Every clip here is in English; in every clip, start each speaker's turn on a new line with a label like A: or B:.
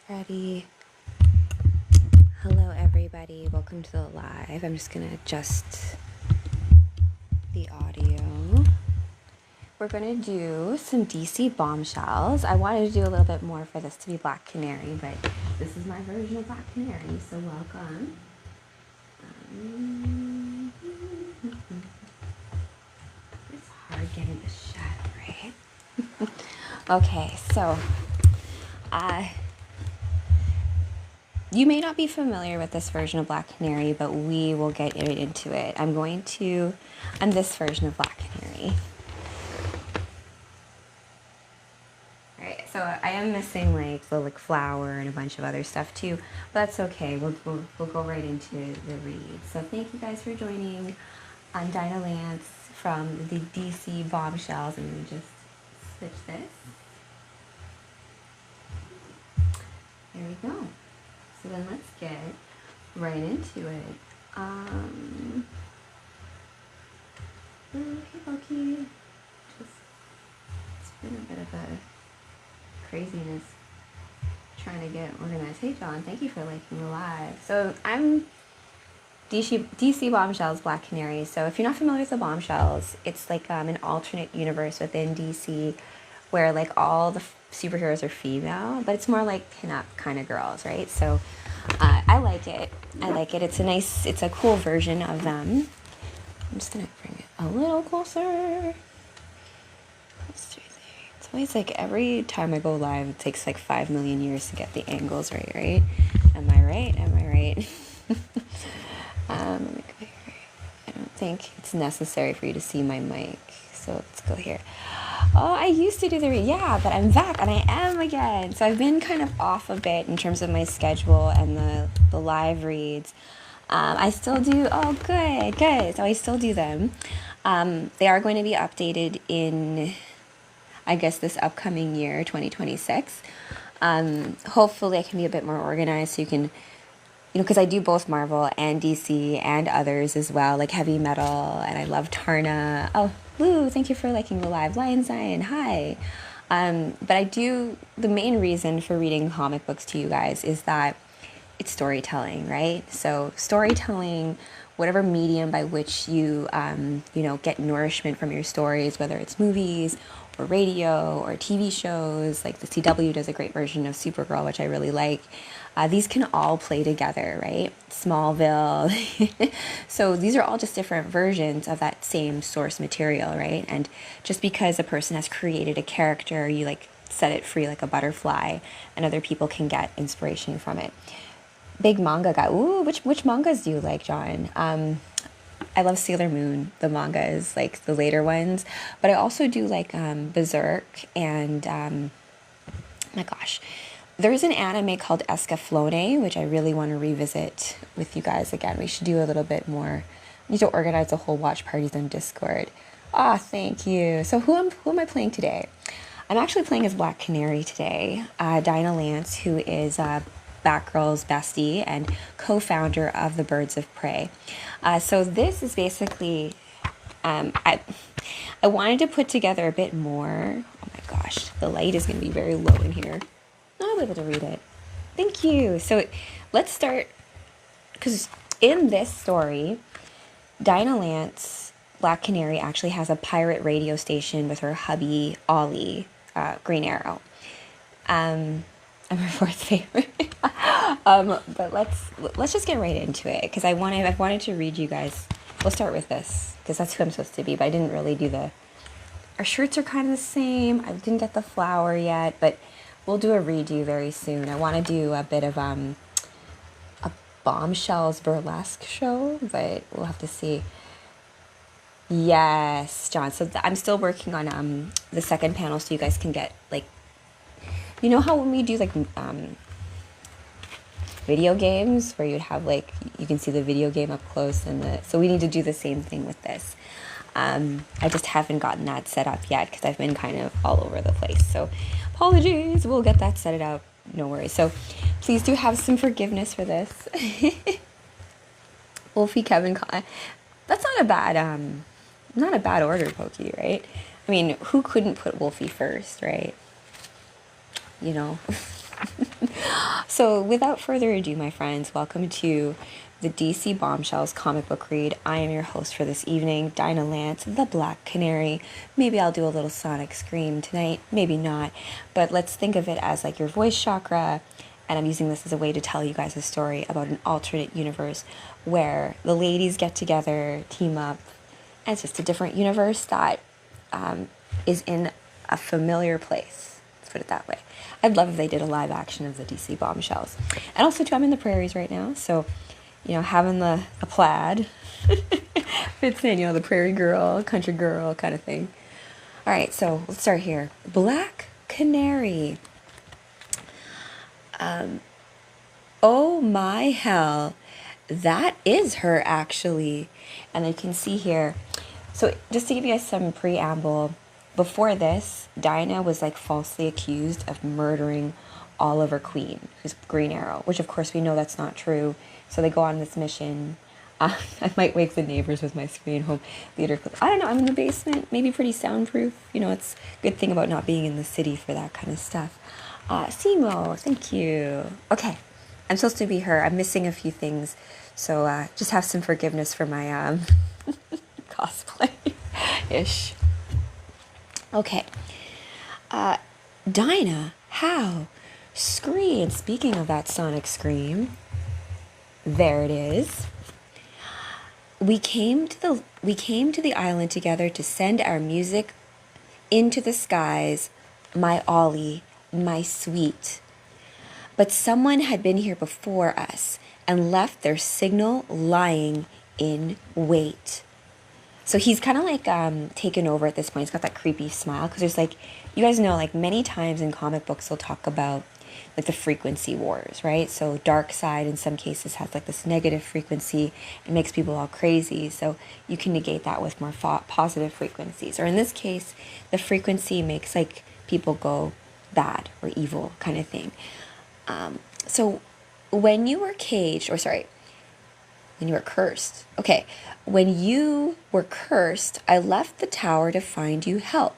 A: Ready. Hello everybody, welcome to the live. I'm just gonna adjust the audio. We're gonna do some DC Bombshells. I wanted to do a little bit more for this to be Black Canary, but this is my version of Black Canary, so welcome. It's hard getting the shadow, right? Okay, so you may not be familiar with this version of Black Canary, but we will get right into it. I'm this version of Black Canary. Alright, so I am missing like the flower and a bunch of other stuff too, but that's okay. We'll go right into the read. So thank you guys for joining. I'm Dinah Lance from the DC Bombshells. I'm going to just switch this. There we go. So then let's get right into it. Okay. It's been a bit of a craziness trying to get organized. Hey John, thank you for liking the live. So I'm DC Bombshells Black Canary. So if you're not familiar with the Bombshells, it's like an alternate universe within DC where like all the superheroes are female, but it's more like pinup kind of girls, right? So I like it. It's a cool version of them. I'm just gonna bring it a little closer. It's always like every time I go live, it takes like 5 million years to get the angles right? Am I right? Let me go here. I don't think it's necessary for you to see my mic, so let's go here. Oh, I used to do but I'm back and I am again. So I've been kind of off a bit in terms of my schedule and the live reads. I still do, good. So I still do them. They are going to be updated in, I guess, this upcoming year, 2026. Hopefully I can be a bit more organized so you can, because I do both Marvel and DC and others as well, like heavy metal, and I love Tarna. Oh, woo, thank you for liking the live. Lion Zion, hi. But the main reason for reading comic books to you guys is that it's storytelling, right? So storytelling, whatever medium by which you, get nourishment from your stories, whether it's movies or radio or TV shows, like the CW does a great version of Supergirl, which I really like. These can all play together, right? Smallville. So these are all just different versions of that same source material, right? And just because a person has created a character, you like set it free like a butterfly, and other people can get inspiration from it. Big manga guy. Ooh, which mangas do you like, John? I love Sailor Moon, the mangas, like the later ones. But I also do like Berserk and, my gosh, there's an anime called Escaflowne, which I really want to revisit with you guys again. We should do a little bit more. We need to organize a whole watch parties on Discord. Thank you. So who am I playing today? I'm actually playing as Black Canary today. Dinah Lance, who is Batgirl's bestie and co-founder of the Birds of Prey. So this is basically, I wanted to put together a bit more. Oh my gosh, the light is going to be very low in here. I'll be able to read it. Thank you. So let's start, because in this story, Dinah Lance, Black Canary, actually has a pirate radio station with her hubby, Ollie, Green Arrow. I'm her fourth favorite. But let's just get right into it, because I've wanted to read you guys. We'll start with this, because that's who I'm supposed to be, but I didn't really do our shirts are kind of the same. I didn't get the flower yet, but we'll do a redo very soon. I want to do a bit of a Bombshells burlesque show, but we'll have to see. Yes, John. So I'm still working on the second panel, so you guys can get like, how when we do like video games where you'd have like, you can see the video game up close, so we need to do the same thing with this. I just haven't gotten that set up yet because I've been kind of all over the place. So apologies, we'll get that set up. No worries. So please do have some forgiveness for this. Wolfie Kevin, that's not a bad order, Pokey, right? I mean, who couldn't put Wolfie first, right? So without further ado, my friends, welcome to the DC Bombshells comic book read. I am your host for this evening, Dinah Lance, the Black Canary. Maybe I'll do a little sonic scream tonight, maybe not, but let's think of it as like your voice chakra, and I'm using this as a way to tell you guys a story about an alternate universe where the ladies get together, team up, and it's just a different universe that is in a familiar place. Let's put it that way. I'd love if they did a live action of the DC Bombshells. And also, too, I'm in the prairies right now, so, you know, having a plaid fits in, you know, the prairie girl, country girl kind of thing. All right, so let's start here. Black Canary. Oh my hell, that is her actually. And you can see here, so just to give you guys some preamble, before this, Dinah was like falsely accused of murdering Oliver Queen, who's Green Arrow, which of course we know that's not true. So they go on this mission. I might wake the neighbors with my screen home theater clip. I don't know, I'm in the basement, maybe pretty soundproof. You know, it's a good thing about not being in the city for that kind of stuff. Simo, thank you. Okay, I'm supposed to be her. I'm missing a few things. So just have some forgiveness for my cosplay-ish. Okay. Dinah, how? Scream. Speaking of that sonic scream, there it is. We came to the island together to send our music into the skies, my Ollie, my sweet. But someone had been here before us and left their signal lying in wait. So he's kind of like taken over at this point. He's got that creepy smile because there's like, you guys know, like many times in comic books they'll talk about like the frequency wars, right? So dark side in some cases has like this negative frequency. It makes people all crazy. So you can negate that with more positive frequencies. Or in this case, the frequency makes like people go bad or evil kind of thing. So when you were caged, or sorry, when you were cursed. Okay, when you were cursed, I left the tower to find you help.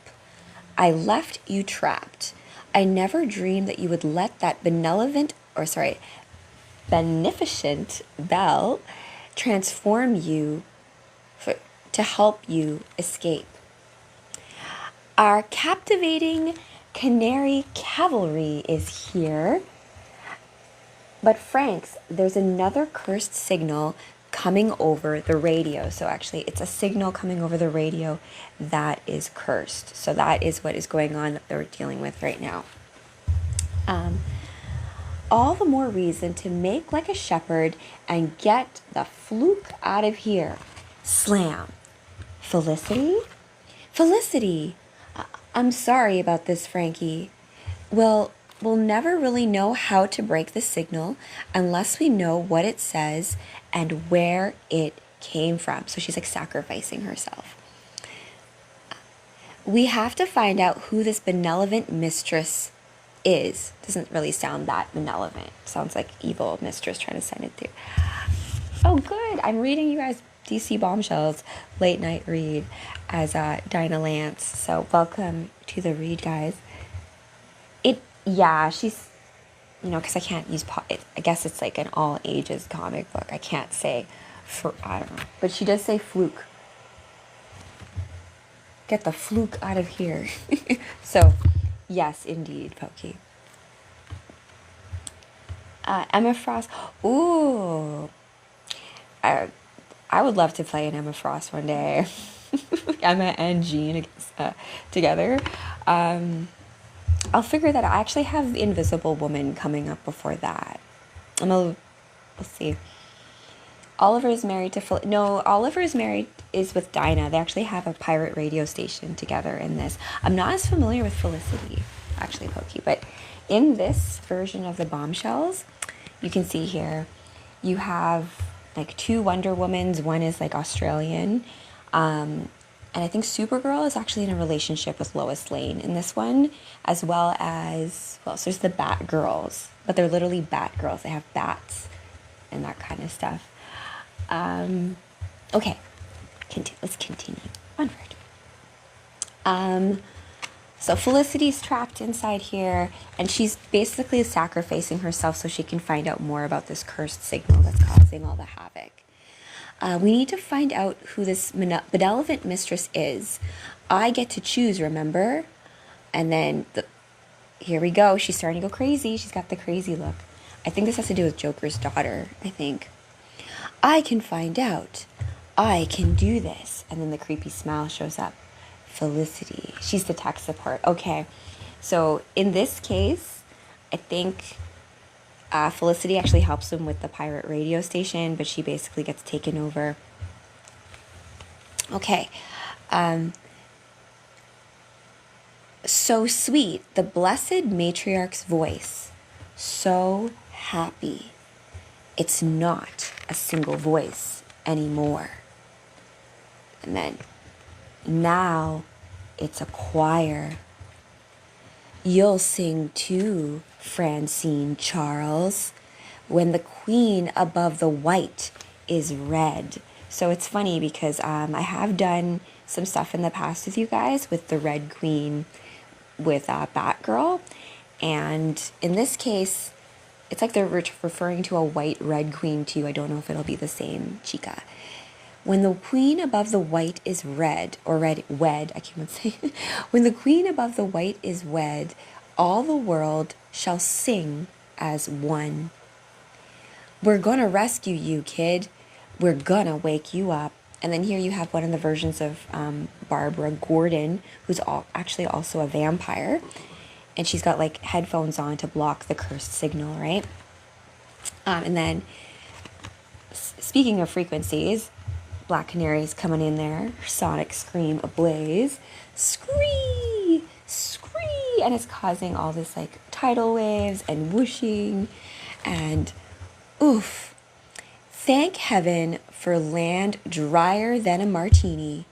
A: I left you trapped. I never dreamed that you would let that beneficent bell transform you to help you escape. Our captivating canary cavalry is here. But Franks, there's another cursed signal coming over the radio. So actually, it's a signal coming over the radio that is cursed. So that is what is going on that they're dealing with right now. All the more reason to make like a shepherd and get the fluke out of here. Slam. Felicity? Felicity! I'm sorry about this, Frankie. Well, we'll never really know how to break the signal unless we know what it says and where it came from. So she's like sacrificing herself. We have to find out who this benevolent mistress is. Doesn't really sound that benevolent. Sounds like evil mistress trying to send it through. Oh, good. I'm reading you guys DC Bombshells late night read as Dinah Lance. So welcome to the read, guys. Yeah, she's, you know, because I can't use, I guess it's like an all ages comic book. I can't say, I don't know. But she does say fluke. Get the fluke out of here. So, yes, indeed, Pokey. Emma Frost. Ooh. I would love to play an Emma Frost one day. Emma and Jean together. I'll figure that out. I actually have Invisible Woman coming up before that. We'll see. Oliver is married to Oliver is with Dinah. They actually have a pirate radio station together in this. I'm not as familiar with Felicity, actually, Pokey, but in this version of the Bombshells, you can see here, you have like two Wonder Womans. One is like Australian, and I think Supergirl is actually in a relationship with Lois Lane in this one, as well as, so there's the Bat Girls, but they're literally Bat Girls. They have bats and that kind of stuff. Okay, let's continue. Onward. So Felicity's trapped inside here, and she's basically sacrificing herself so she can find out more about this cursed signal that's causing all the havoc. We need to find out who this benevolent mistress is. I get to choose, remember? And then, here we go. She's starting to go crazy. She's got the crazy look. I think this has to do with Joker's daughter, I think. I can find out. I can do this. And then the creepy smile shows up. Felicity. She's the tech support. Okay. So in this case, I think Felicity actually helps him with the pirate radio station, but she basically gets taken over. Okay. So sweet. The blessed matriarch's voice. So happy. It's not a single voice anymore. And then now it's a choir. You'll sing too, Francine Charles, when the queen above the white is red. So it's funny because I have done some stuff in the past with you guys with the red queen with Batgirl. And in this case, it's like they're referring to a white red queen too. I don't know if it'll be the same chica. When the queen above the white is red, or wed, I can't say. When the queen above the white is wed, all the world shall sing as one. We're gonna rescue you, kid. We're gonna wake you up. And then here you have one of the versions of Barbara Gordon, who's actually also a vampire. And she's got like headphones on to block the cursed signal, right? And then, speaking of frequencies, Black Canary's coming in there, sonic scream ablaze, scree, scree, and it's causing all this like tidal waves and whooshing, and oof. Thank heaven for land drier than a martini.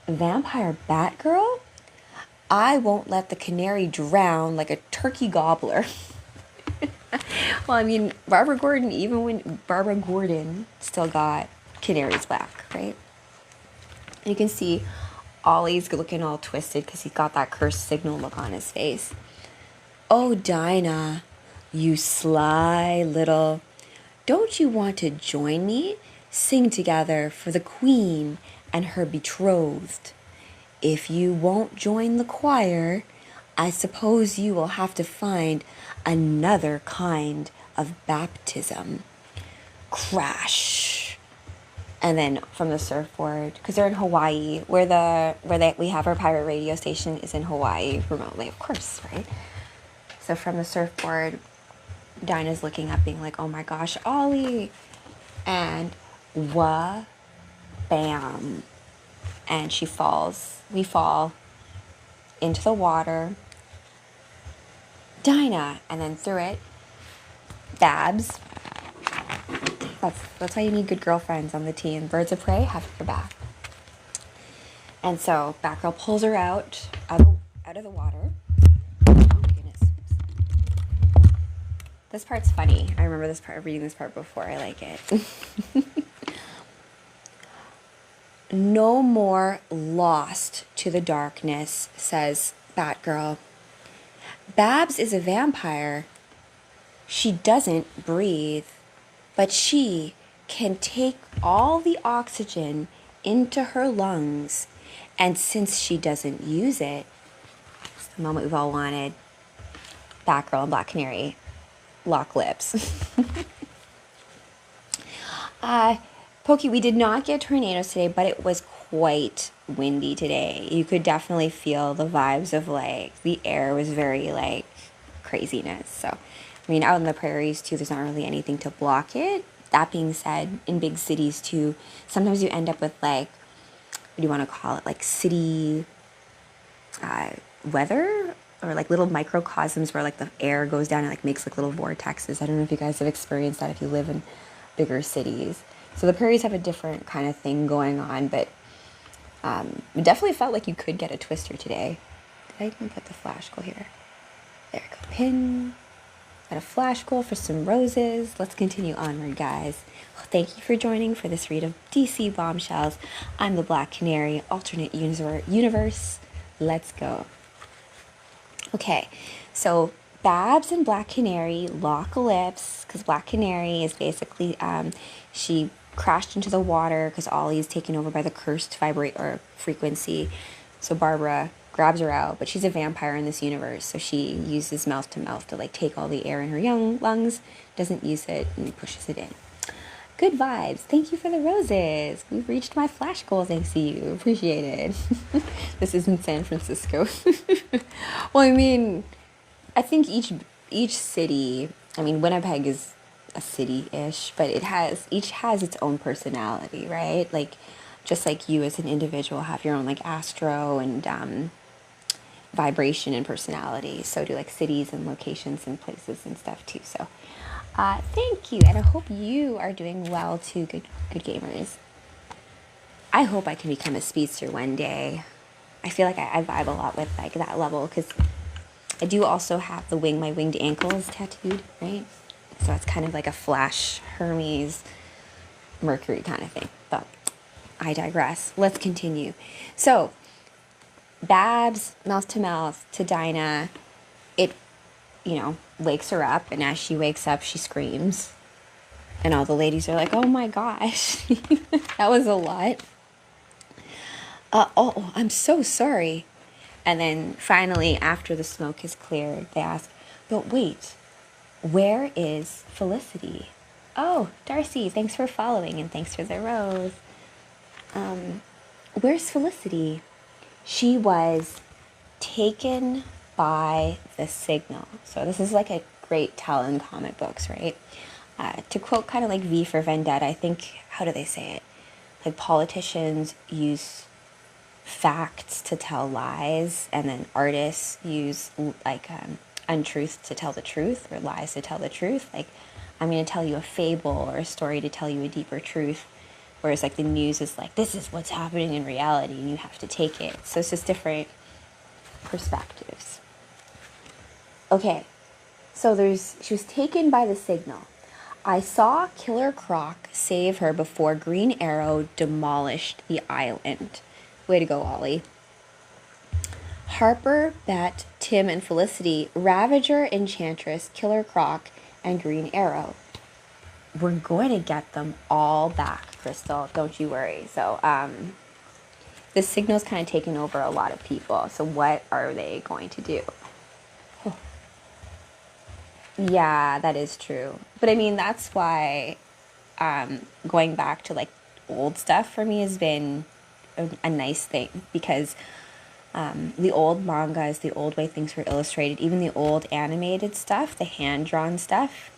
A: Vampire Batgirl? I won't let the canary drown like a turkey gobbler. Well, I mean, Barbara Gordon still got Canary's back, right? And you can see Ollie's looking all twisted because he's got that cursed signal look on his face. Oh, Dinah, you sly little... Don't you want to join me? Sing together for the queen and her betrothed. If you won't join the choir, I suppose you will have to find another kind of baptism. Crash. And then from the surfboard, because they're in Hawaii, we have our pirate radio station is in Hawaii remotely, of course, right? So from the surfboard, Dinah's looking up being like, oh my gosh, Ollie. And bam. And she falls. We fall into the water. Dinah. And then through it, Babs. That's why you need good girlfriends on the team. Birds of prey have your back. And so Batgirl pulls her out of the water. Oh my goodness. This part's funny. I remember reading this part before. I like it. No more lost to the darkness, says Batgirl. Babs is a vampire. She doesn't breathe, but she can take all the oxygen into her lungs, and since she doesn't use it, it's the moment we've all wanted. Batgirl and Black Canary lock lips. Pokey, we did not get tornadoes today, but it was quite windy today. You could definitely feel the vibes of like the air was very like craziness. So, I mean, out in the prairies too, there's not really anything to block it. That being said, in big cities too, sometimes you end up with like, what do you want to call it? Like city weather, or like little microcosms where like the air goes down and like makes like little vortexes. I don't know if you guys have experienced that if you live in bigger cities. So the prairies have a different kind of thing going on, but it definitely felt like you could get a twister today. Did I even put the flash goal here? There we go. Pin. Got a flash goal for some roses. Let's continue onward, guys. Well, thank you for joining for this read of DC Bombshells. I'm the Black Canary, alternate universe Let's go. Okay, so Babs and Black Canary lock lips because Black Canary is basically she crashed into the water because Ollie's taken over by the cursed vibrate or frequency. So Barbara grabs her out, but she's a vampire in this universe, so she uses mouth to mouth to like take all the air in her young lungs, doesn't use it, and pushes it in. Good vibes. Thank you for the roses. We've reached my flash goal thanks to you. Appreciate it. This is in San Francisco. Well, I mean, I think each city, I mean, Winnipeg is a city-ish, but each has its own personality, right? Like, just like you as an individual have your own like astro and vibration and personality. So do like cities and locations and places and stuff too. So thank you, and I hope you are doing well too, good gamers. I hope I can become a speedster one day. I feel like I vibe a lot with like that level because I do also have my winged ankles tattooed, right? So it's kind of like a Flash, Hermes, Mercury kind of thing. But I digress. Let's continue. So Babs, mouth to Dinah, it, wakes her up, and as she wakes up, she screams. And all the ladies are like, oh my gosh, that was a lot. Oh, I'm so sorry. And then finally, after the smoke is cleared, they ask, but wait, where is Felicity? Oh, Darcy, thanks for following and thanks for the rose. Where's Felicity? She was taken by the signal. So this is like a great tell in comic books, right? To quote kind of like V for Vendetta, I think, how do they say it? Like politicians use facts to tell lies, and then artists use like untruth to tell the truth, or lies to tell the truth. Like, I'm going to tell you a fable or a story to tell you a deeper truth, whereas like the news is like, this is what's happening in reality and you have to take it. So it's just different perspectives. Okay, so she was taken by the signal. I saw Killer Croc save her before Green Arrow demolished the island. Way to go, Ollie. Harper, Bet, Tim, and Felicity, Ravager, Enchantress, Killer Croc, and Green Arrow. We're going to get them all back, Crystal. Don't you worry. So, the signal's kind of taken over a lot of people. So what are they going to do? Yeah, that is true. But I mean, that's why going back to like old stuff for me has been a nice thing, because the old mangas, the old way things were illustrated, even the old animated stuff, the hand-drawn stuff.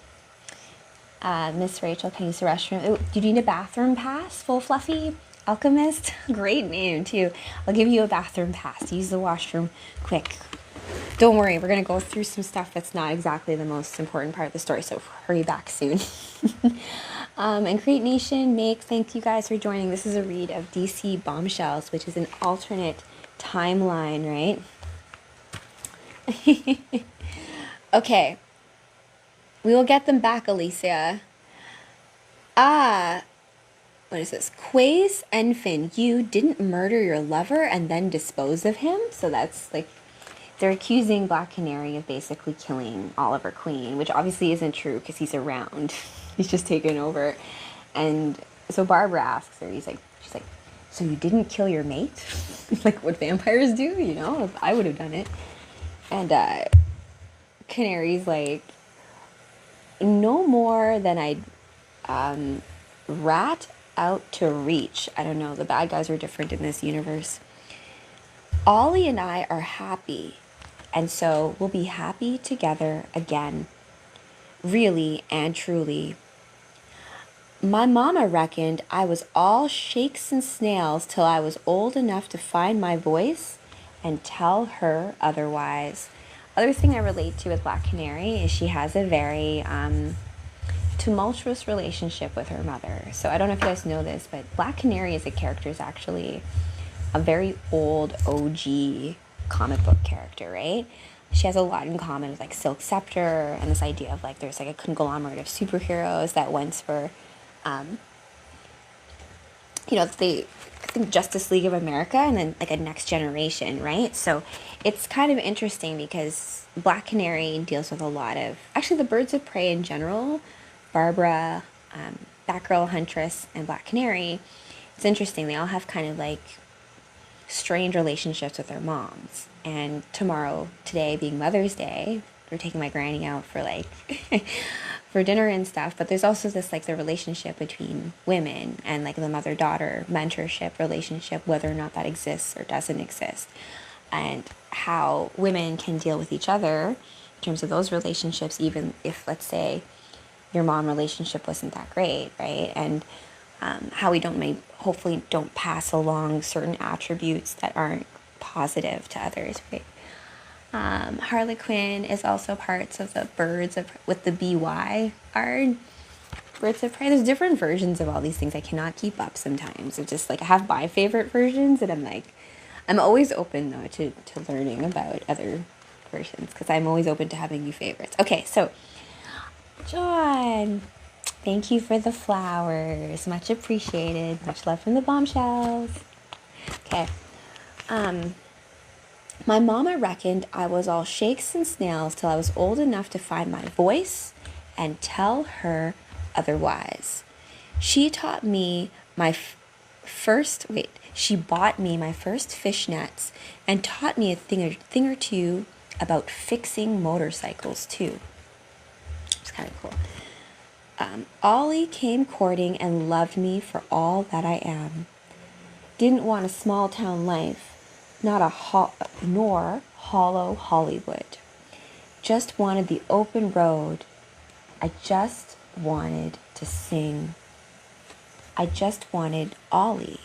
A: Miss Rachel, can you use the restroom? Oh, do you need a bathroom pass? Full Fluffy Alchemist? Great name, too. I'll give you a bathroom pass. Use the washroom quick. Don't worry, we're going to go through some stuff that's not exactly the most important part of the story, so hurry back soon. And Create Nation, Make, thank you guys for joining. This is a read of DC Bombshells, which is an alternate timeline, right? Okay. We will get them back, Alicia. What is this? Quaze and Finn, you didn't murder your lover and then dispose of him? So that's like, they're accusing Black Canary of basically killing Oliver Queen, which obviously isn't true because he's around. He's just taken over. And so Barbara asks her, she's like, so you didn't kill your mate? Like what vampires do, I would have done it. And Canary's like, no more than I'd rat out to reach. I don't know, the bad guys are different in this universe. Ollie and I are happy, and so we'll be happy together again. Really and truly. My mama reckoned I was all shakes and snails till I was old enough to find my voice and tell her otherwise. Other thing I relate to with Black Canary is she has a very tumultuous relationship with her mother. So I don't know if you guys know this, but Black Canary as a character is actually a very old OG comic book character, right? She has a lot in common with like Silk Scepter and this idea of like there's like a conglomerate of superheroes that once were I think Justice League of America and then like a Next Generation, right? So it's kind of interesting because Black Canary deals with a lot of, actually the Birds of Prey in general, Barbara, Batgirl, Huntress, and Black Canary. It's interesting. They all have kind of like strange relationships with their moms. And today being Mother's Day, we're taking my granny out for like for dinner and stuff, but there's also this like the relationship between women and like the mother-daughter mentorship relationship, whether or not that exists or doesn't exist, and how women can deal with each other in terms of those relationships, even if, let's say, your mom relationship wasn't that great, right? And how we hopefully don't pass along certain attributes that aren't positive to others, right? Harley Quinn is also parts of the with the BY art. Birds of Prey. There's different versions of all these things. I cannot keep up sometimes. It's just like I have my favorite versions, and I'm always open though to learning about other versions because I'm always open to having new favorites. Okay, so John, thank you for the flowers. Much appreciated. Much love from the Bombshells. Okay. My mama reckoned I was all shakes and snails till I was old enough to find my voice and tell her otherwise. She taught me she bought me my first fishnets and taught me a thing or two about fixing motorcycles too. It's kind of cool. Ollie came courting and loved me for all that I am. Didn't want a small town life, nor hollow Hollywood. Just wanted the open road. I just wanted to sing. I just wanted Ollie.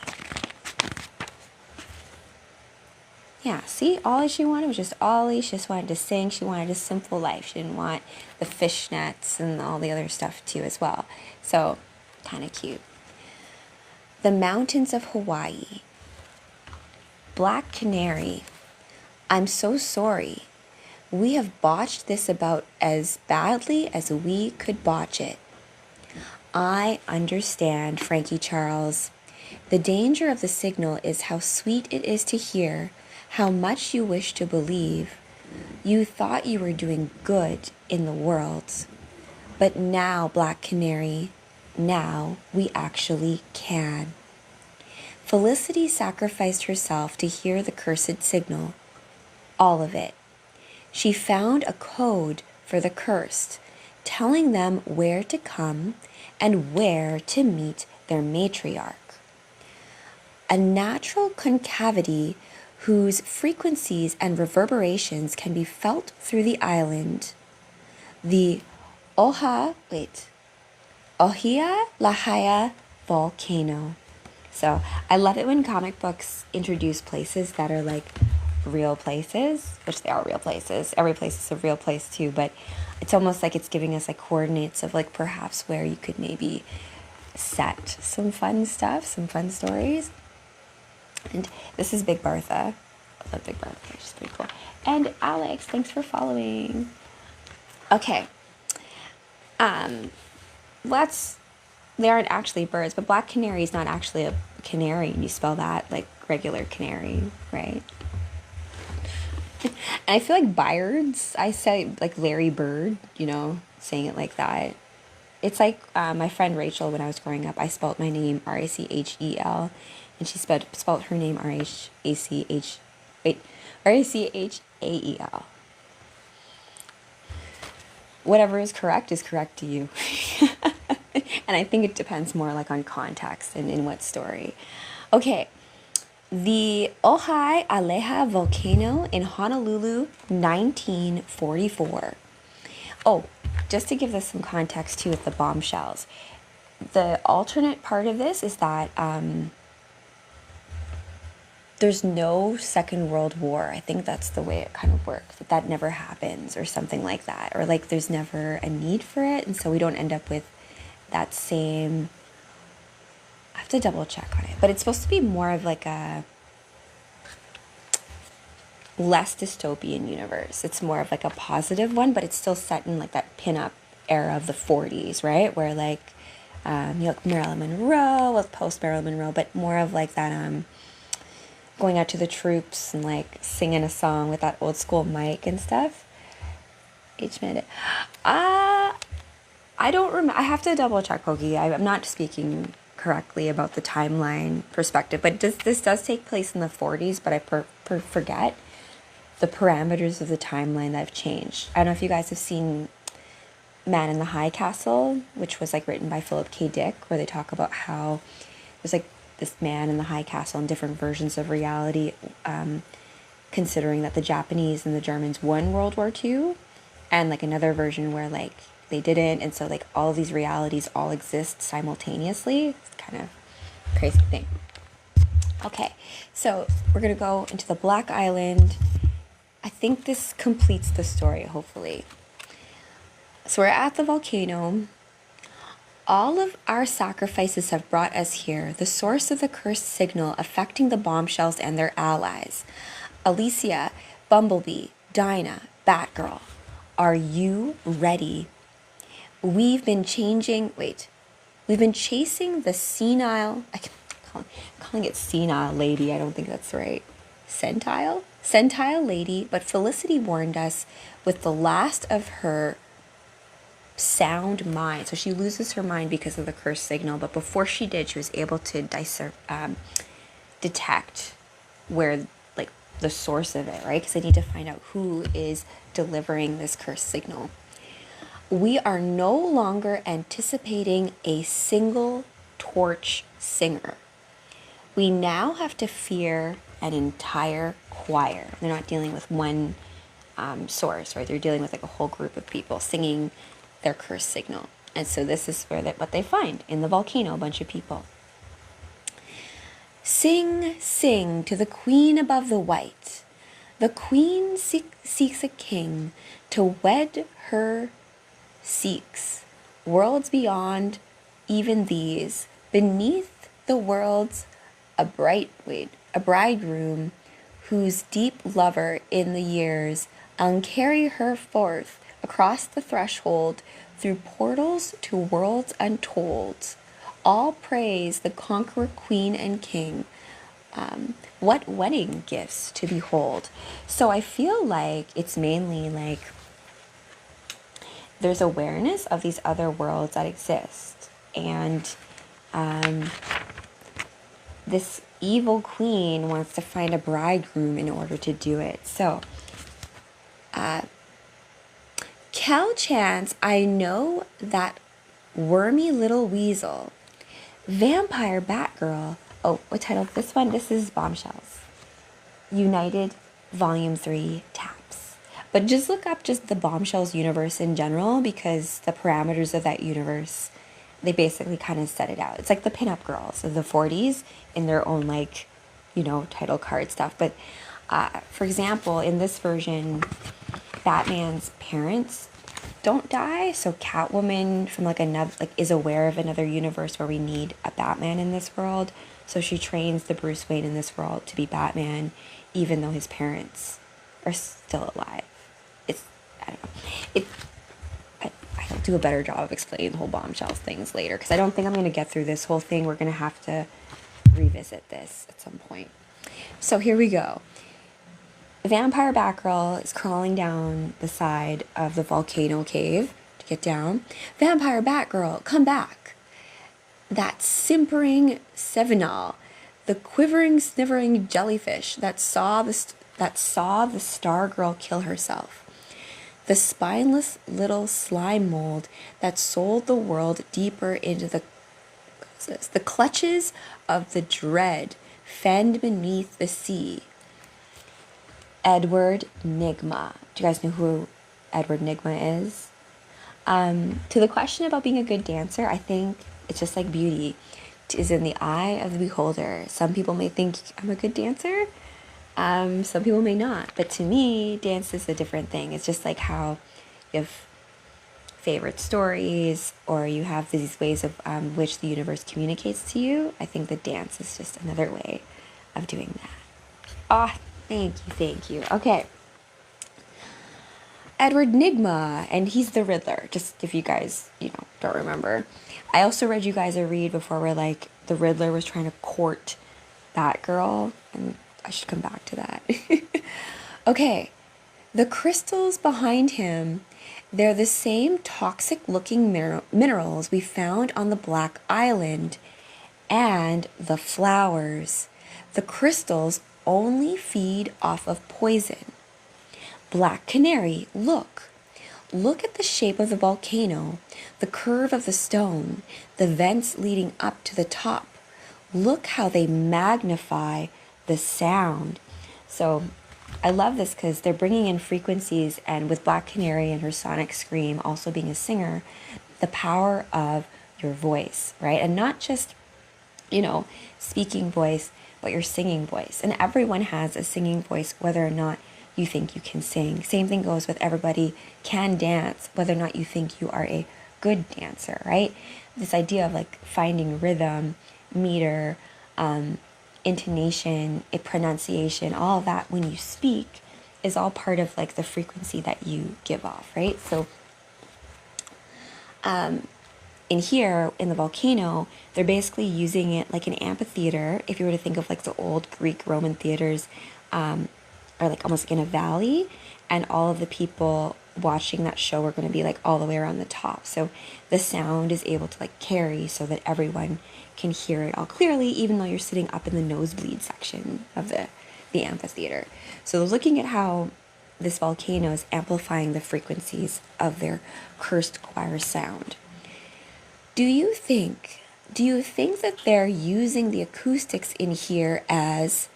A: Yeah, see, all she wanted was just Ollie. She just wanted to sing. She wanted a simple life. She didn't want the fishnets and all the other stuff too as well. So, kind of cute. The mountains of Hawaii. Black Canary. I'm so sorry. We have botched this about as badly as we could botch it. I understand, Frankie Charles. The danger of the signal is how sweet it is to hear, how much you wish to believe. You thought you were doing good in the world. But now, Black Canary, now we actually can. Felicity sacrificed herself to hear the cursed signal. All of it. She found a code for the cursed, telling them where to come and where to meet their matriarch. A natural concavity whose frequencies and reverberations can be felt through the island. The Ohia Lahia volcano. So I love it when comic books introduce places that are like real places, which they are real places. Every place is a real place too, but it's almost like it's giving us like coordinates of like perhaps where you could maybe set some fun stuff, some fun stories. And this is Big Bertha. I love Big Bertha. She's pretty cool. And Alex, thanks for following. Okay. They aren't actually birds, but Black Canary is not actually a canary. You spell that like regular canary, right? And I feel like birds, I say like Larry Bird, saying it like that. It's like my friend Rachel, when I was growing up, I spelled my name Rachel, and she spelled her name Rachael. Whatever is correct to you. And I think it depends more like on context and in what story. Okay. The Ohia Aleha volcano in Honolulu, 1944. Oh, just to give this some context too with the bombshells. The alternate part of this is that there's no Second World War. I think that's the way it kind of works. That never happens or something like that. Or like there's never a need for it. And so we don't end up with that same... I have to double check on it. But it's supposed to be more of like a less dystopian universe. It's more of like a positive one, but it's still set in like that pinup era of the 40s, right? Where like like Marilyn Monroe, with post Marilyn Monroe, but more of like that going out to the troops and like singing a song with that old school mic and stuff. Each minute. I don't remember. I have to double check, Pokey. I'm not speaking correctly about the timeline perspective, but this does take place in the 40s, but I forget the parameters of the timeline that have changed. I don't know if you guys have seen Man in the High Castle, which was like written by Philip K. Dick, where they talk about how there's like this man in the high castle and different versions of reality, considering that the Japanese and the Germans won World War II, and like another version where like they didn't, and so like all of these realities all exist simultaneously. It's kind of a crazy thing. Okay, so we're gonna go into the Black Island. I think this completes the story, hopefully. So we're at the volcano. All of our sacrifices have brought us here, the source of the cursed signal affecting the Bombshells and their allies. Alicia, Bumblebee, Dinah, Batgirl, are you ready? We've been chasing the senile, calling it senile lady, I don't think that's right. Sentile lady, but Felicity warned us with the last of her sound mind. So she loses her mind because of the cursed signal, but before she did, she was able to detect where like the source of it, right? Because they need to find out who is delivering this cursed signal. We are no longer anticipating a single torch singer. We now have to fear an entire choir. They're not dealing with one source, right? They're dealing with like a whole group of people singing their cursed signal. And so this is where what they find in the volcano, a bunch of people. Sing, sing to the queen above the white. The queen seeks a king to wed her seeks. Worlds beyond even these. Beneath the worlds a bridegroom whose deep lover in the years carry her forth across the threshold through portals to worlds untold. All praise the conqueror, queen, and king. What wedding gifts to behold. So I feel like it's mainly like there's awareness of these other worlds that exist. And this evil queen wants to find a bridegroom in order to do it. So, Cal Chance, I know that wormy little weasel. Vampire Batgirl. Oh, what title? This one? This is Bombshells. United, Volume 3, Taps. But just look up just the Bombshells universe in general, because the parameters of that universe, they basically kind of set it out. It's like the pinup girls of the 40s in their own, like, you know, title card stuff. But, for example, in this version, Batman's parents don't die, so Catwoman from like another, like, is aware of another universe where we need a Batman in this world. So she trains the Bruce Wayne in this world to be Batman, even though his parents are still alive. I'll do a better job of explaining the whole Bombshells things later, because I don't think I'm going to get through this whole thing. We're going to have to revisit this at some point. So here we go. Vampire Batgirl is crawling down the side of the volcano cave to get down. Vampire Batgirl, come back. That simpering Sevenal, the quivering, snivering jellyfish that saw the Stargirl kill herself. The spineless little slime mold that sold the world deeper into the clutches of the dread fend beneath the sea. Edward Nygma. Do you guys know who Edward Nygma is? To the question about being a good dancer, I think it's just like beauty is in the eye of the beholder. Some people may think I'm a good dancer. Some people may not. But to me, dance is a different thing. It's just like how you have favorite stories, or you have these ways of which the universe communicates to you. I think the dance is just another way of doing that. Ah, thank you. Okay. Edward Nygma, and he's the Riddler, just if you guys, don't remember. I also read you guys a read before where, like, the Riddler was trying to court Batgirl, and I should come back to that. Okay, the crystals behind him, they're the same toxic-looking minerals we found on the Black Island, and the flowers. The crystals only feed off of poison. Black Canary, look. Look at the shape of the volcano, the curve of the stone, the vents leading up to the top. Look how they magnify the sound. So I love this because they're bringing in frequencies, and with Black Canary and her sonic scream also being a singer, the power of your voice, right? And not just, speaking voice, but your singing voice. And everyone has a singing voice, whether or not you think you can sing. Same thing goes with everybody can dance, whether or not you think you are a good dancer, right? This idea of like finding rhythm, meter, intonation, pronunciation, all of that when you speak is all part of like the frequency that you give off, right? So in here, in the volcano, they're basically using it like an amphitheater. If you were to think of like the old Greek Roman theaters, or like almost like in a valley, and all of the people watching that show are going to be like all the way around the top. So the sound is able to like carry so that everyone can hear it all clearly, even though you're sitting up in the nosebleed section of the amphitheater. So looking at how this volcano is amplifying the frequencies of their cursed choir sound. Do you think that they're using the acoustics in here as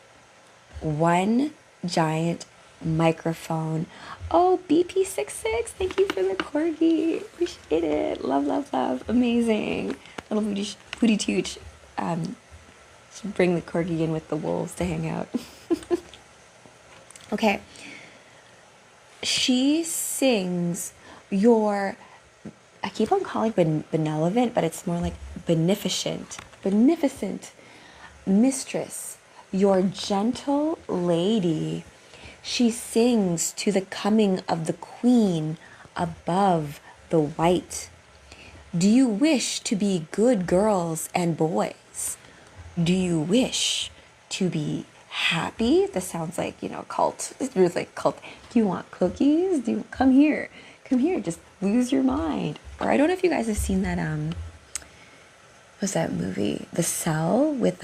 A: one giant microphone? Oh, BP66, thank you for the corgi. Appreciate it. Love, love, love. Amazing. Little booty tooch. Should bring the corgi in with the wolves to hang out. Okay. She sings your, I keep on calling benevolent, but it's more like beneficent mistress, your gentle lady. She sings to the coming of the queen above the white. Do you wish to be good girls and boys? Do you wish to be happy? This sounds like, cult. It's really like cult. Do you want cookies? Come here, just lose your mind. Or I don't know if you guys have seen that, what's that movie? The Cell with,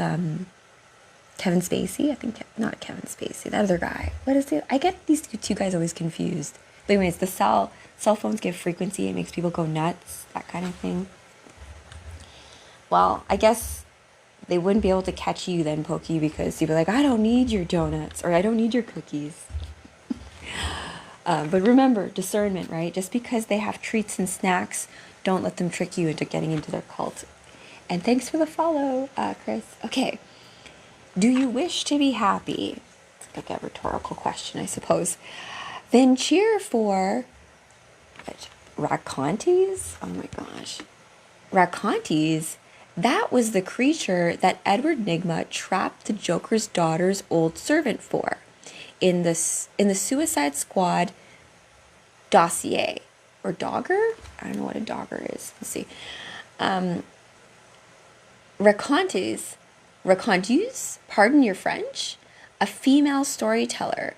A: Kevin Spacey? I think, not Kevin Spacey, that other guy. What is it? I get these two guys always confused. But anyways, the Cell, cell phones give frequency, it makes people go nuts, that kind of thing. Well, I guess they wouldn't be able to catch you then, Pokey, because you'd be like, I don't need your donuts, or I don't need your cookies. But remember, discernment, right? Just because they have treats and snacks, don't let them trick you into getting into their cult. And thanks for the follow, Chris. Okay. Do you wish to be happy? It's like a rhetorical question, I suppose. Then cheer for Racontes? Oh my gosh. Racontes? That was the creature that Edward Nygma trapped the Joker's daughter's old servant for in the Suicide Squad dossier. Or dogger? I don't know what a dogger is. Let's see. Raconteuse, pardon your French, a female storyteller,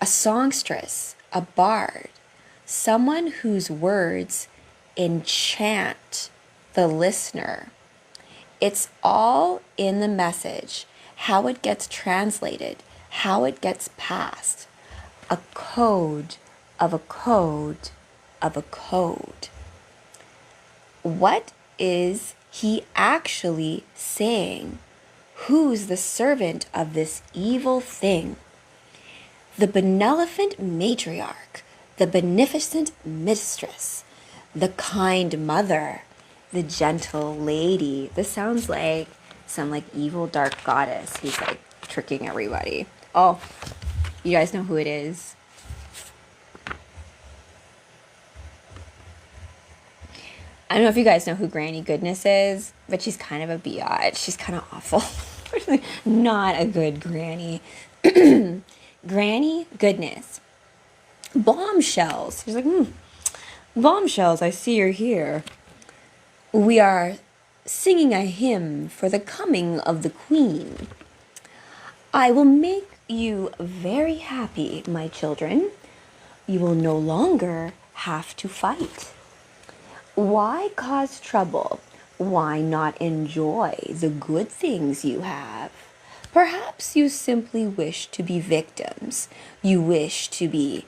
A: a songstress, a bard, someone whose words enchant the listener. It's all in the message, how it gets translated, how it gets passed. A code of a code of a code. What is he actually saying? Who's the servant of this evil thing? The benevolent matriarch, the beneficent mistress, the kind mother, the gentle lady. This sounds like some like evil dark goddess who's like tricking everybody. Oh, you guys know who it is? I don't know if you guys know who Granny Goodness is, but she's kind of a biatch. She's kind of awful. Not a good granny. Granny Goodness Bombshells. She's like, Bombshells, I see you're here. We are singing a hymn for the coming of the queen. I will make you very happy, my children. You will no longer have to fight. Why cause trouble? Why not enjoy the good things you have? Perhaps you simply wish to be victims. You wish to be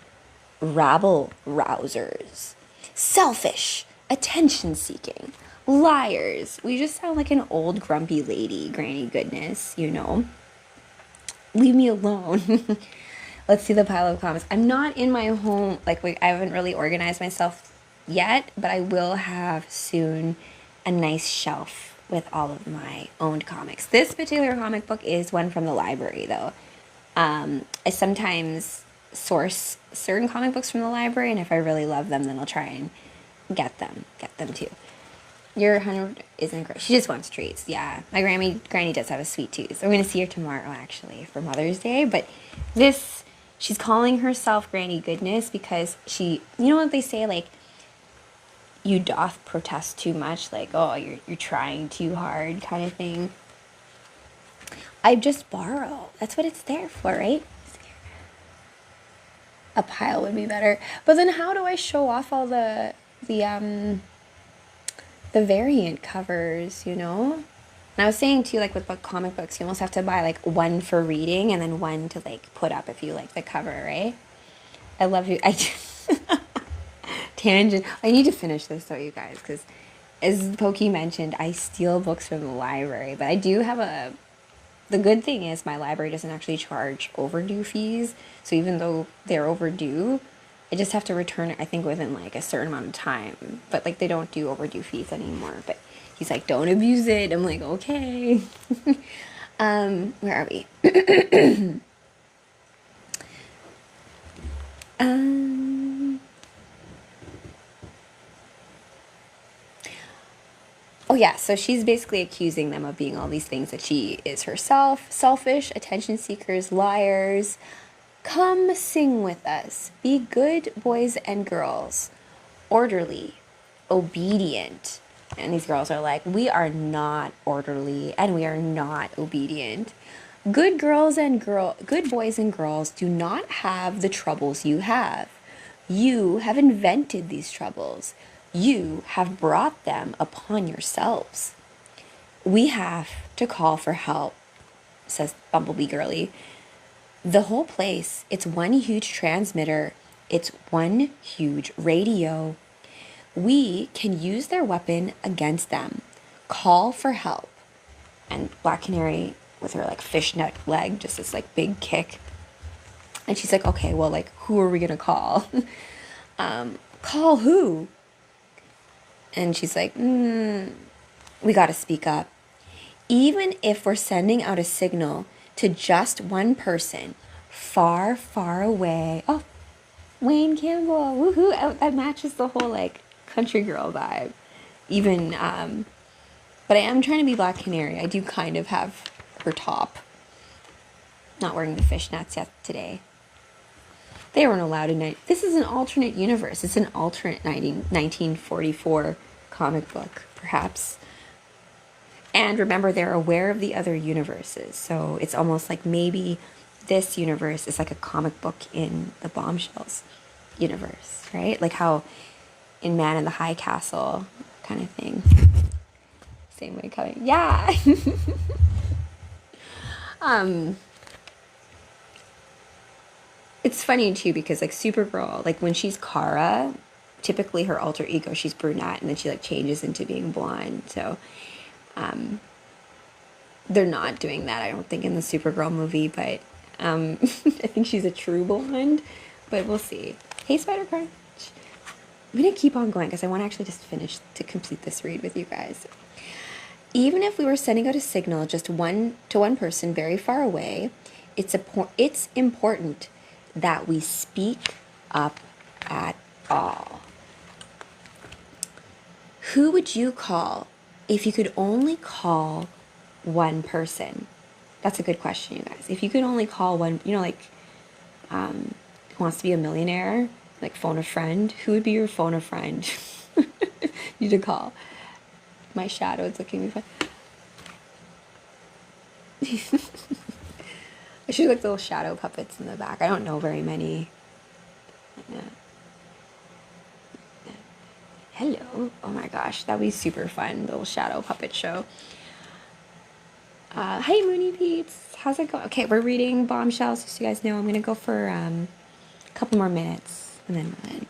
A: rabble rousers, selfish, attention seeking, liars. We just sound like an old grumpy lady, granny goodness, you know. Leave me alone. Let's see the pile of comments. I'm not in my home, like I haven't really organized myself yet, but I will have soon a nice shelf with all of my owned comics. This particular comic book is one from the library though. I sometimes source certain comic books from the library, and if I really love them, then I'll try and get them too. Your 100 isn't great. She just wants treats. Yeah, my granny does have a sweet tooth. So we're gonna see her tomorrow actually for Mother's Day. But she's calling herself Granny Goodness because you know what they say, like, you doth protest too much, like, oh, you're trying too hard kind of thing. I just borrow. That's what it's there for, right? A pile would be better. But then how do I show off all the variant covers, you know? And I was saying too, like with comic books, you almost have to buy like one for reading and then one to like put up if you like the cover, right? I love you. Tangent. I need to finish this though, you guys, because as Pokey mentioned, I steal books from the library, but I do have the good thing is my library doesn't actually charge overdue fees. So even though they're overdue, I just have to return it, I think, within like a certain amount of time. But like they don't do overdue fees anymore. But he's like, don't abuse it. I'm like, okay. Where are we? Oh yeah, so she's basically accusing them of being all these things that she is herself. Selfish, attention seekers, liars. Come sing with us. Be good boys and girls. Orderly. Obedient. And these girls are like, we are not orderly and we are not obedient. Good boys and girls do not have the troubles you have. You have invented these troubles. You have brought them upon yourselves. We have to call for help, says Bumblebee Girly. The whole place, it's one huge transmitter. It's one huge radio. We can use their weapon against them. Call for help. And Black Canary, with her like fishnet leg, just this like big kick. And she's like, okay, well, like, who are we gonna call? Call who? And she's like, we gotta speak up. Even if we're sending out a signal to just one person, far, far away. Oh, Wayne Campbell, woohoo! That matches the whole like country girl vibe. Even, but I am trying to be Black Canary. I do kind of have her top. Not wearing the fishnets yet today. They weren't allowed in. This is an alternate universe. It's an alternate 1944 comic book, perhaps. And remember, they're aware of the other universes. So it's almost like maybe this universe is like a comic book in the Bombshells universe, right? Like how in Man in the High Castle kind of thing. Same way coming. Yeah. It's funny too because like Supergirl, like when she's Kara, typically her alter ego, she's brunette, and then she like changes into being blonde. So they're not doing that, I don't think, in the Supergirl movie, but I think she's a true blonde, but we'll see. Hey, Spider Crunch. I'm gonna keep on going because I want to actually just finish to complete this read with you guys. Even if we were sending out a signal just one person very far away, it's important that we speak up at all. Who would you call if you could only call one person? That's a good question, you guys. If you could only call one, you know, like who wants to be a millionaire, like phone a friend. Who would be your phone a friend? You to call. My shadow is looking me fun. I should like little shadow puppets in the back. I don't know very many. Yeah. Hello. Oh my gosh, that'd be super fun. Little shadow puppet show. Hey Moony Peeps, how's it going? Okay, we're reading Bombshells, just so you guys know. I'm gonna go for a couple more minutes and then we'll end.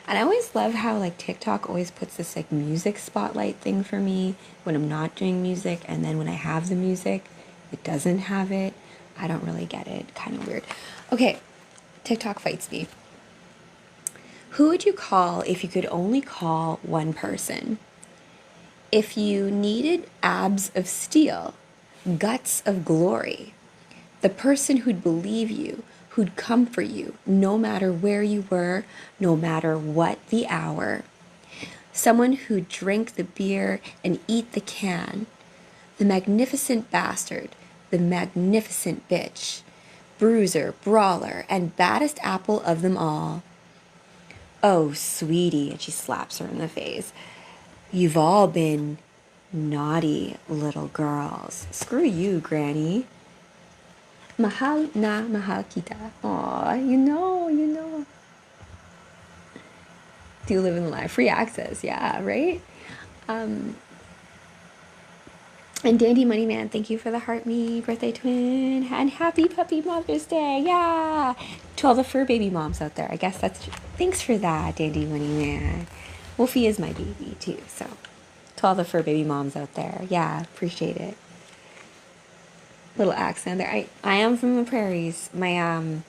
A: And I always love how like TikTok always puts this like music spotlight thing for me when I'm not doing music, and then when I have the music, it doesn't have it. I don't really get it. Kind of weird. Okay, TikTok fights me. Who would you call if you could only call one person? If you needed abs of steel, guts of glory, the person who'd believe you, who'd come for you, no matter where you were, no matter what the hour. Someone who'd drink the beer and eat the can. The magnificent bastard, the magnificent bitch, bruiser, brawler, and baddest apple of them all. Oh, sweetie, and she slaps her in the face. You've all been naughty little girls. Screw you, Granny. Mahal na mahal kita. Aw, you know. Do you live in life? Free access, yeah, right? And Dandy Money Man, thank you for the heart me birthday twin. And happy puppy Mother's Day, yeah. To all the fur baby moms out there, I guess that's, thanks for that, Dandy Money Man. Wolfie is my baby too, so to all the fur baby moms out there, yeah, appreciate it. Little accent there. I am from the prairies. My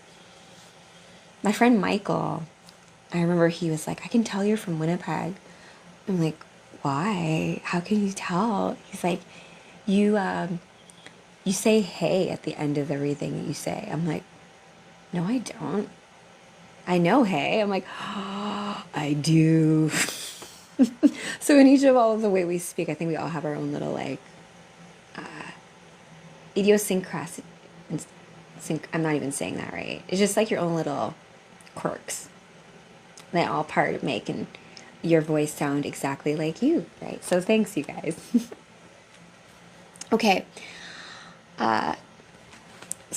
A: friend Michael, I remember he was like, I can tell you're from Winnipeg. I'm like, why? How can you tell? He's like, you say hey at the end of everything that you say. I'm like, no, I don't. I know hey. I'm like, oh, I do. So in each of all of the way we speak, I think we all have our own little like idiosyncrasy. I'm not even saying that right. It's just like your own little quirks. They all part of making your voice sound exactly like you, right? So thanks, you guys. Okay. So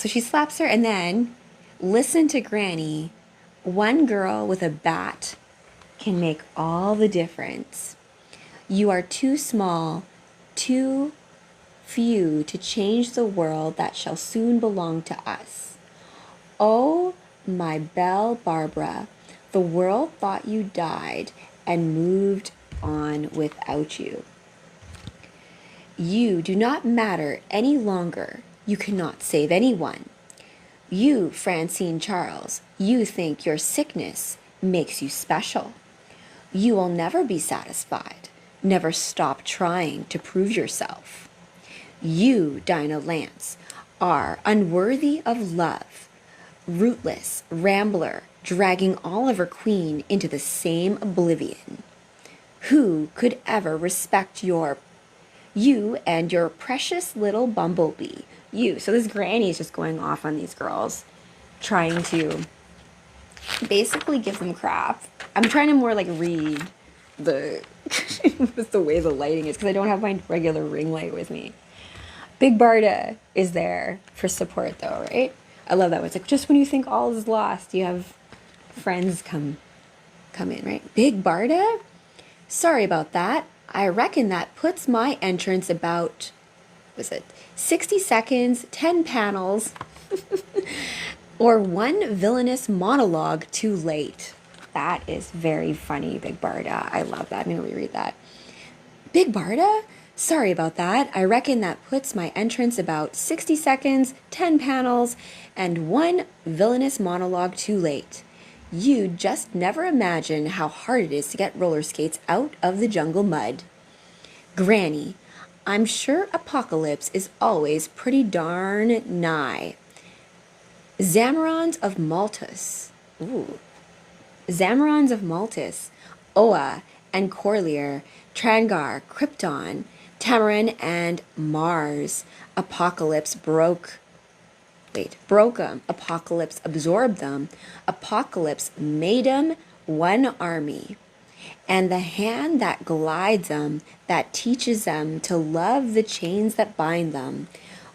A: she slaps her, and then listen to Granny. One girl with a bat can make all the difference. You are too small, too few to change the world that shall soon belong to us. Oh, my belle Barbara, the world thought you died and moved on without you. You do not matter any longer. You cannot save anyone. You, Francine Charles, you think your sickness makes you special. You will never be satisfied. Never stop trying to prove yourself. You, Dinah Lance, are unworthy of love, rootless, rambler, dragging Oliver Queen into the same oblivion. Who could ever respect you and your precious little bumblebee? You. So this Granny is just going off on these girls, trying to basically give them crap. I'm trying to more like read the just the way the lighting is, because I don't have my regular ring light with me. Big Barda is there for support though, right? I love that one. It's like just when you think all is lost, you have friends come in, right? Big Barda? Sorry about that. I reckon that puts my entrance about, was it 60 seconds, 10 panels, or one villainous monologue too late. That is very funny, Big Barda. I love that. I'm going to reread that. Big Barda? Sorry about that. I reckon that puts my entrance about 60 seconds, 10 panels, and one villainous monologue too late. You just never imagine how hard it is to get roller skates out of the jungle mud. Granny, I'm sure apocalypse is always pretty darn nigh. Zamarons of Maltus. Ooh. Zamarons of Maltus, Oa and Corlear, Trangar, Krypton, Tamarin, and Mars. Apocalypse broke broke them. Apocalypse absorbed them. Apocalypse made them one army. And the hand that glides them, that teaches them to love the chains that bind them.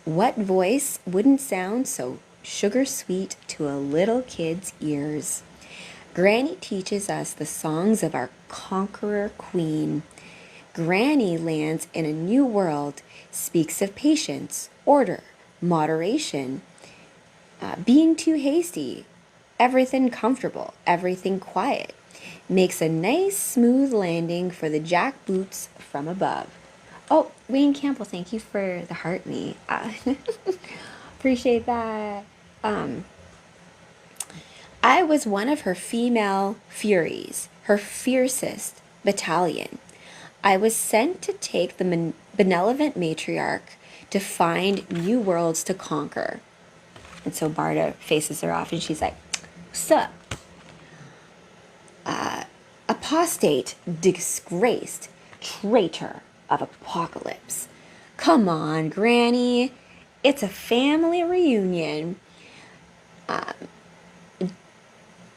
A: What voice wouldn't sound so sugar sweet to a little kid's ears? Granny teaches us the songs of our conqueror queen. Granny lands in a new world, speaks of patience, order, moderation, being too hasty, everything comfortable, everything quiet. Makes a nice smooth landing for the jackboots from above. Oh, Wayne Campbell, thank you for the heart me. Appreciate that. I was one of her female furies, her fiercest battalion. I was sent to take the benevolent matriarch to find new worlds to conquer. And so Barda faces her off and she's like, "Sup? Apostate, disgraced, traitor of apocalypse. Come on, Granny. It's a family reunion.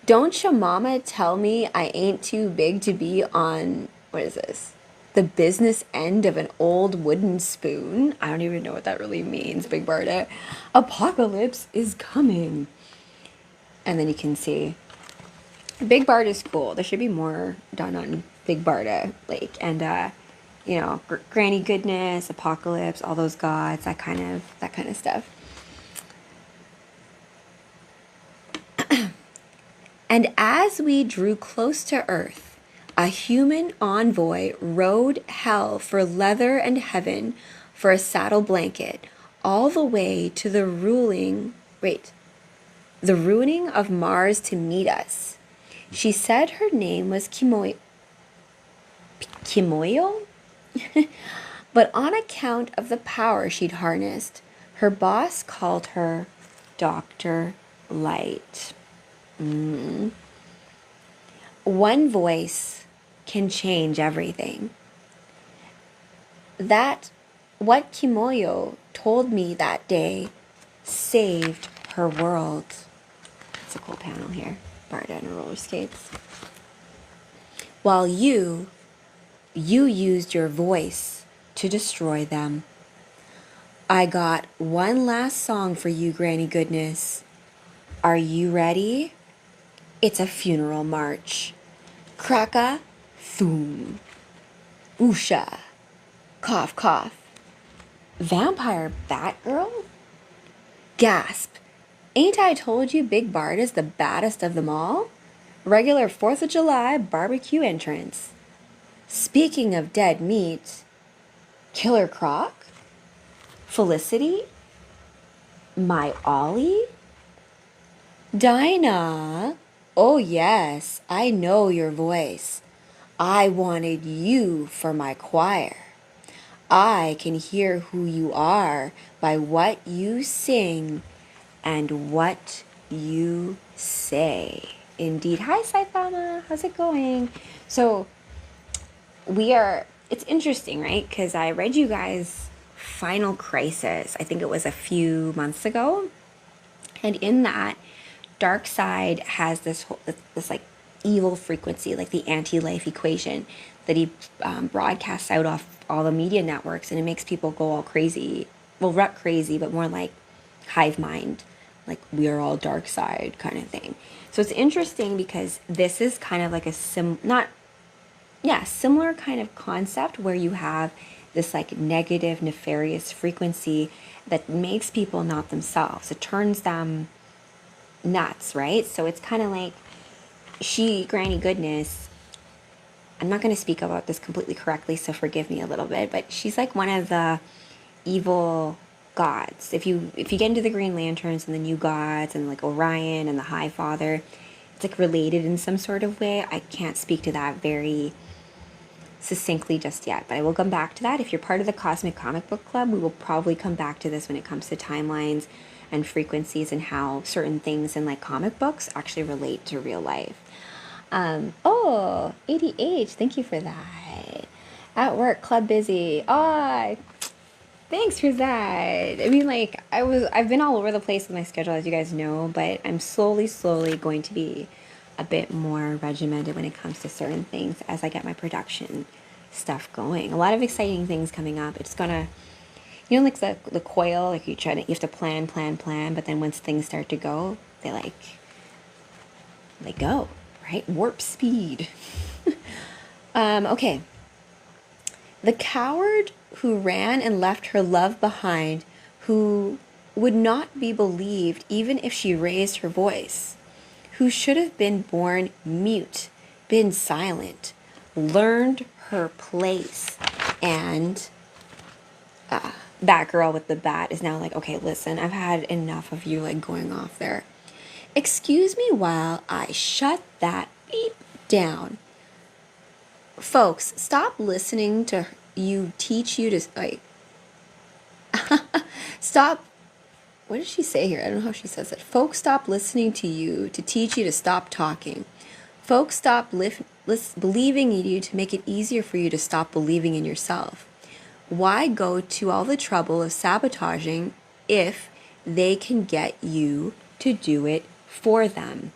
A: Don't your mama tell me I ain't too big to be on, what is this? The business end of an old wooden spoon?" I don't even know what that really means, Big Barda. Apocalypse is coming. And then you can see Big Barda's cool. There should be more done on Big Barda, like, and you know, Granny Goodness, Apocalypse, all those gods, that kind of stuff. And as we drew close to Earth, a human envoy rode hell for leather and heaven for a saddle blanket, all the way to the ruining of Mars to meet us. She said her name was Kimoyo? But on account of the power she'd harnessed, her boss called her Dr. Light. One voice can change everything. That, what Kimoyo told me that day, saved her world. It's a cool panel here. Barda on roller skates. While you used your voice to destroy them. I got one last song for you, Granny Goodness. Are you ready? It's a funeral march. Kraka, thoom. Oosha. Cough, cough. Vampire Batgirl? Gasp. Ain't I told you Big Barda's the baddest of them all? Regular 4th of July barbecue entrance. Speaking of dead meat, Killer Croc? Felicity? My Ollie? Dinah? Oh yes, I know your voice. I wanted you for my choir. I can hear who you are by what you sing and what you say. Indeed. Hi, Saifama. How's it going? So it's interesting, right? Because I read you guys Final Crisis. I think it was a few months ago. And in that, Darkseid has this like evil frequency, like the anti-life equation that he broadcasts out off all the media networks, and it makes people go all crazy. Well, not crazy, but more like hive mind, like we are all Darkseid kind of thing. So it's interesting because this is kind of like a similar kind of concept where you have this like negative, nefarious frequency that makes people not themselves. It turns them nuts, right? So it's kind of like Granny Goodness, I'm not going to speak about this completely correctly, so forgive me a little bit, but she's like one of the evil gods. If you get into the Green Lanterns and the New Gods and like Orion and the High Father, it's like related in some sort of way. I can't speak to that very succinctly just yet, but I will come back to that. If you're part of the Cosmic Comic Book Club, we will probably come back to this when it comes to timelines and frequencies and how certain things in like comic books actually relate to real life. ADH, thank you for that. At work, club busy. Thanks for that. I mean, like, I've been all over the place with my schedule, as you guys know, but I'm slowly going to be a bit more regimented when it comes to certain things as I get my production stuff going. A lot of exciting things coming up. It's gonna, you know, like the coil, like you have to plan, but then once things start to go, they go, right? Warp speed. Okay. The coward who ran and left her love behind, who would not be believed even if she raised her voice, who should have been born mute, been silent, learned her place, and that girl with the bat is now like, okay, listen, I've had enough of you like going off there. Excuse me while I shut that beep down. Folks, stop listening to you teach you to, like, stop. What does she say here? I don't know how she says it. Folks, stop listening to you to teach you to stop talking. Folks, stop believing in you to make it easier for you to stop believing in yourself. Why go to all the trouble of sabotaging if they can get you to do it for them?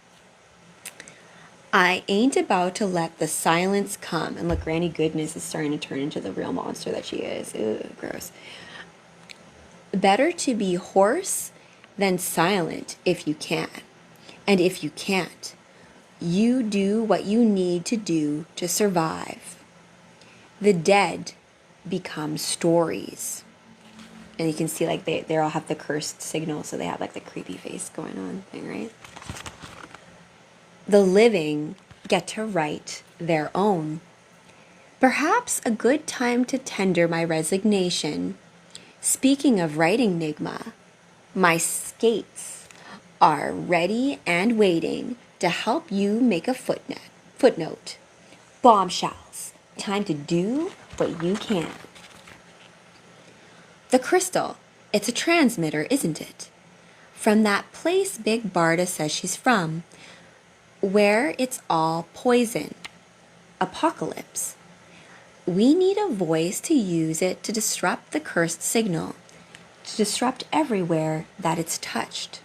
A: I ain't about to let the silence come. And look, Granny Goodness is starting to turn into the real monster that she is. Ew, gross. Better to be hoarse than silent if you can. And if you can't, you do what you need to do to survive. The dead become stories. And you can see like they all have the cursed signal, so they have like the creepy face going on thing, right? The living get to write their own. Perhaps a good time to tender my resignation. Speaking of writing Nigma, my skates are ready and waiting to help you make a footnote. Bombshells. Time to do what you can. The crystal. It's a transmitter, isn't it? From that place Big Barda says she's from, where it's all poison. Apocalypse. We need a voice to use it to disrupt the cursed signal, to disrupt everywhere that it's touched.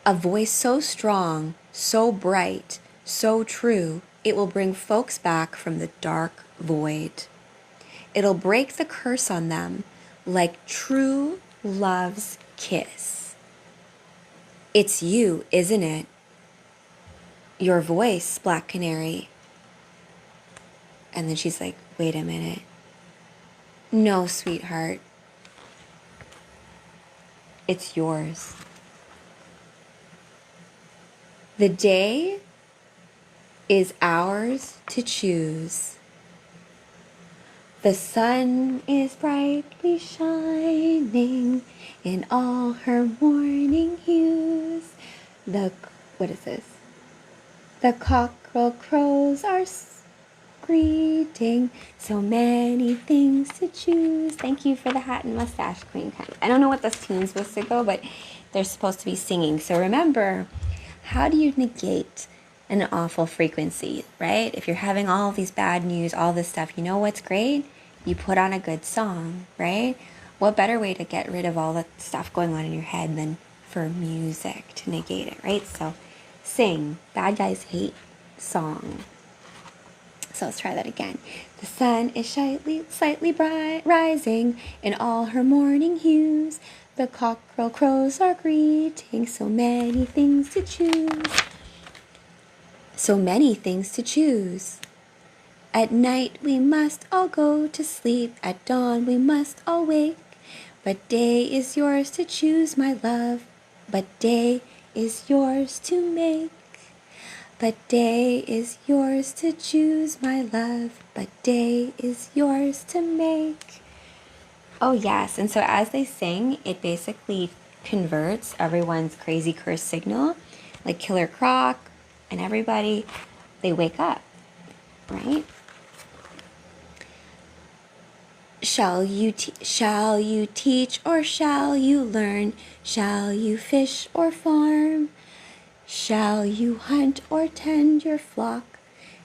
A: A voice so strong, so bright, so true, it will bring folks back from the dark void. It'll break the curse on them like true love's kiss. It's you, isn't it? Your voice, Black Canary. And then she's like, wait a minute. No, sweetheart. It's yours. The day is ours to choose. The sun is brightly shining in all her morning hues. What is this? The cockerel crows are greeting, so many things to choose. Thank you for the hat and mustache, Queen. I don't know what this tune's supposed to go, but they're supposed to be singing. So remember, how do you negate an awful frequency, right? If you're having all these bad news, all this stuff, you know what's great? You put on a good song, right? What better way to get rid of all the stuff going on in your head than for music to negate it, right? So sing. Bad guys hate song. So let's try that again. The sun is slightly bright, rising in all her morning hues. The cockerel crows are greeting, so many things to choose. So many things to choose. At night we must all go to sleep, at dawn we must all wake. But day is yours to choose, my love, but day is yours to make. But day is yours to choose, my love, but day is yours to make. Oh yes, and so as they sing, it basically converts everyone's crazy curse signal, like Killer Croc and everybody, they wake up, right? Shall you teach or shall you learn? Shall you fish or farm? Shall you hunt or tend your flock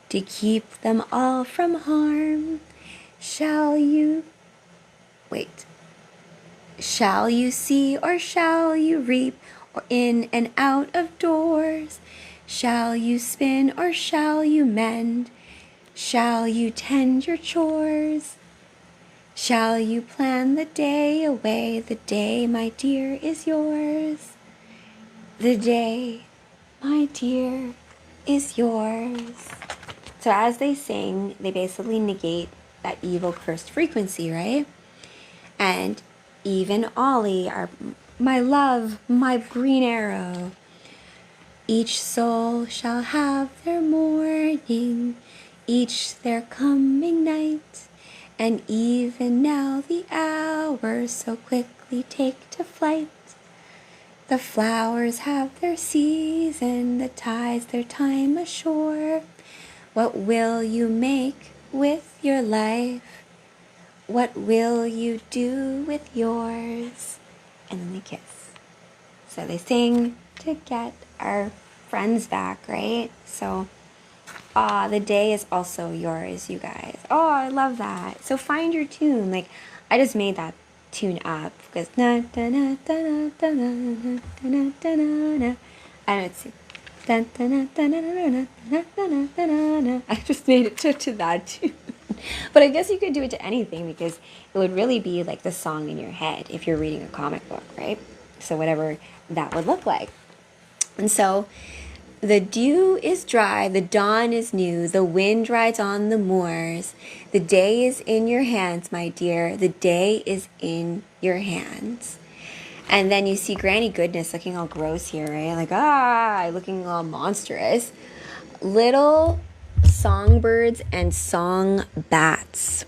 A: to keep them all from harm? Shall you... Wait. Shall you see or shall you reap, or in and out of doors? Shall you spin or shall you mend? Shall you tend your chores? Shall you plan the day away? The day, my dear, is yours. The day, my dear, is yours. So as they sing, they basically negate that evil cursed frequency, right? And even Ollie, my love, my green arrow. Each soul shall have their morning, each their coming night, and even now the hours so quickly take to flight. The flowers have their season, the tides their time ashore. What will you make with your life? What will you do with yours? And then they kiss. So they sing to get our friends back, right? So, the day is also yours, you guys. Oh, I love that. So find your tune. Like, I just made that tune up because I just made it to that tune. But I guess you could do it to anything because it would really be like the song in your head if you're reading a comic book, right? So whatever that would look like. And so the dew is dry, the dawn is new, the wind rides on the moors. The day is in your hands, my dear. The day is in your hands. And then you see Granny Goodness looking all gross here, right? Like, looking all monstrous. Little songbirds and song bats.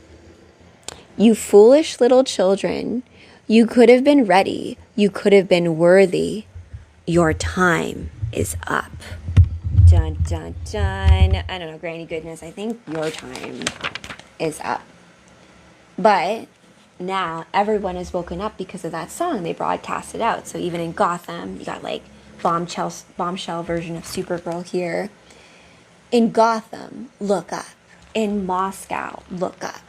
A: You foolish little children, you could have been ready, you could have been worthy. Your time is up. Dun, dun, dun. I don't know, Granny Goodness, I think your time is up. But now everyone is woken up because of that song. They broadcast it out. So even in Gotham, you got like bombshell version of Supergirl here. In Gotham, look up. In Moscow, look up.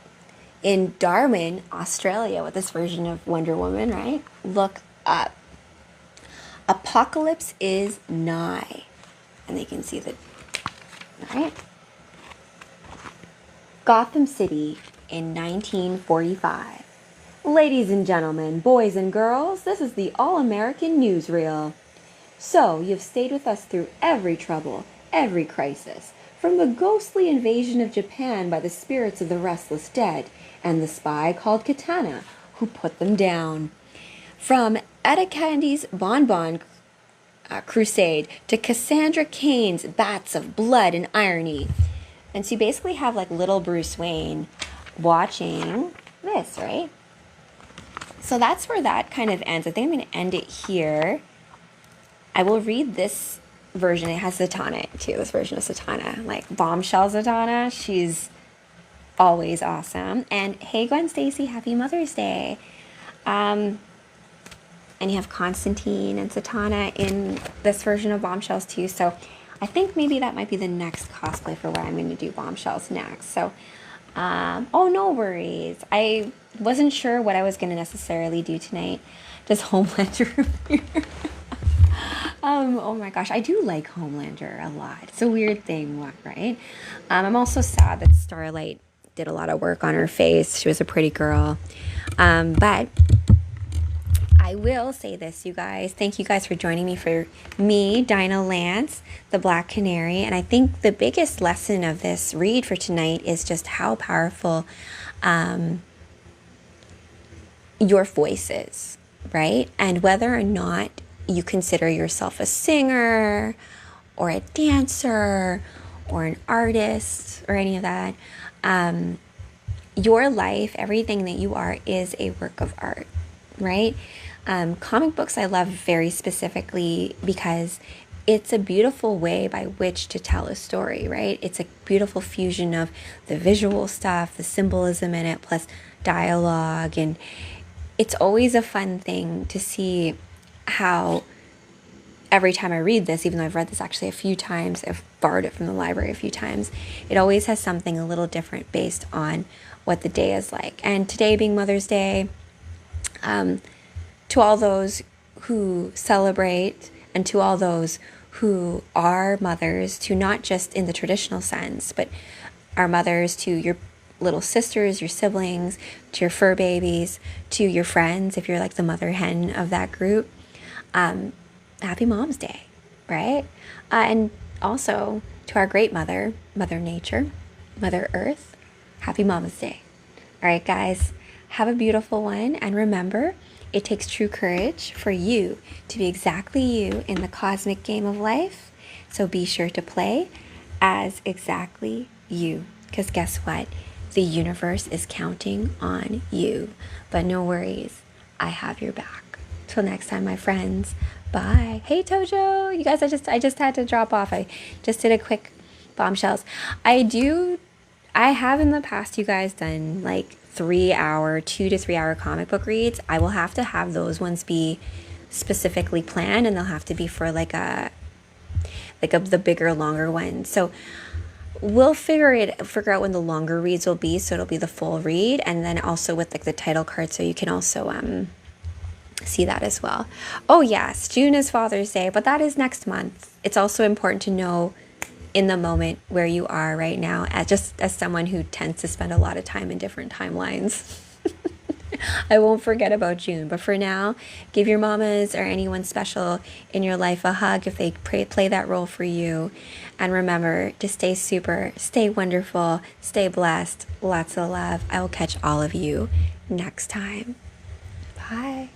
A: In Darwin, Australia, with this version of Wonder Woman, right? Look up. Apocalypse is nigh. And they can see the, right? Gotham City in 1945. Ladies and gentlemen, boys and girls, this is the All-American Newsreel. So, you've stayed with us through every trouble, every crisis, from the ghostly invasion of Japan by the spirits of the restless dead, and the spy called Katana, who put them down. From Etta Candy's Bonbon crusade to Cassandra Cain's bats of blood and irony. And so you basically have like little Bruce Wayne watching this, right? So that's where that kind of ends. I think I'm going to end it here. I will read this version. It has Zatanna too, this version of Zatanna. Like Bombshell Zatanna. She's always awesome. And hey Gwen Stacy, happy Mother's Day. And you have Constantine and Zatanna in this version of Bombshells too. So I think maybe that might be the next cosplay for where I'm going to do Bombshells next. So, oh, no worries. I wasn't sure what I was going to necessarily do tonight. Does Homelander appear? Oh my gosh, I do like Homelander a lot. It's a weird thing, right? I'm also sad that Starlight did a lot of work on her face. She was a pretty girl. But I will say this, you guys. Thank you guys for joining me for me, Dinah Lance, the Black Canary. And I think the biggest lesson of this read for tonight is just how powerful your voice is, right? And whether or not you consider yourself a singer or a dancer or an artist or any of that, your life, everything that you are, is a work of art, right? Comic books I love very specifically because it's a beautiful way by which to tell a story, right? It's a beautiful fusion of the visual stuff, the symbolism in it, plus dialogue. And it's always a fun thing to see how every time I read this, even though I've read this actually a few times, I've borrowed it from the library a few times, it always has something a little different based on what the day is like. And today being Mother's Day, to all those who celebrate, and to all those who are mothers, to not just in the traditional sense, but are mothers to your little sisters, your siblings, to your fur babies, to your friends, if you're like the mother hen of that group. Happy Mom's Day, right? And also to our great mother, Mother Nature, Mother Earth, happy Mama's Day. All right, guys, have a beautiful one. And remember, it takes true courage for you to be exactly you in the cosmic game of life. So be sure to play as exactly you. Because guess what? The universe is counting on you. But no worries, I have your back. Till next time, my friends. Bye. Hey, Tojo. You guys, I just had to drop off. I just did a quick bombshells. I have in the past, you guys, done like 2 to 3 hour comic book reads. I will have to have those ones be specifically planned, and they'll have to be for the bigger, longer ones. So we'll figure out when the longer reads will be, so it'll be the full read, and then also with like the title card, so you can also see that as well. Oh yes, June is Father's Day, but that is next month. It's also important to know in the moment where you are right now, as someone who tends to spend a lot of time in different timelines. I won't forget about June, but for now, give your mamas or anyone special in your life a hug if they play that role for you. And remember to stay super, stay wonderful, stay blessed, lots of love. I will catch all of you next time. Bye.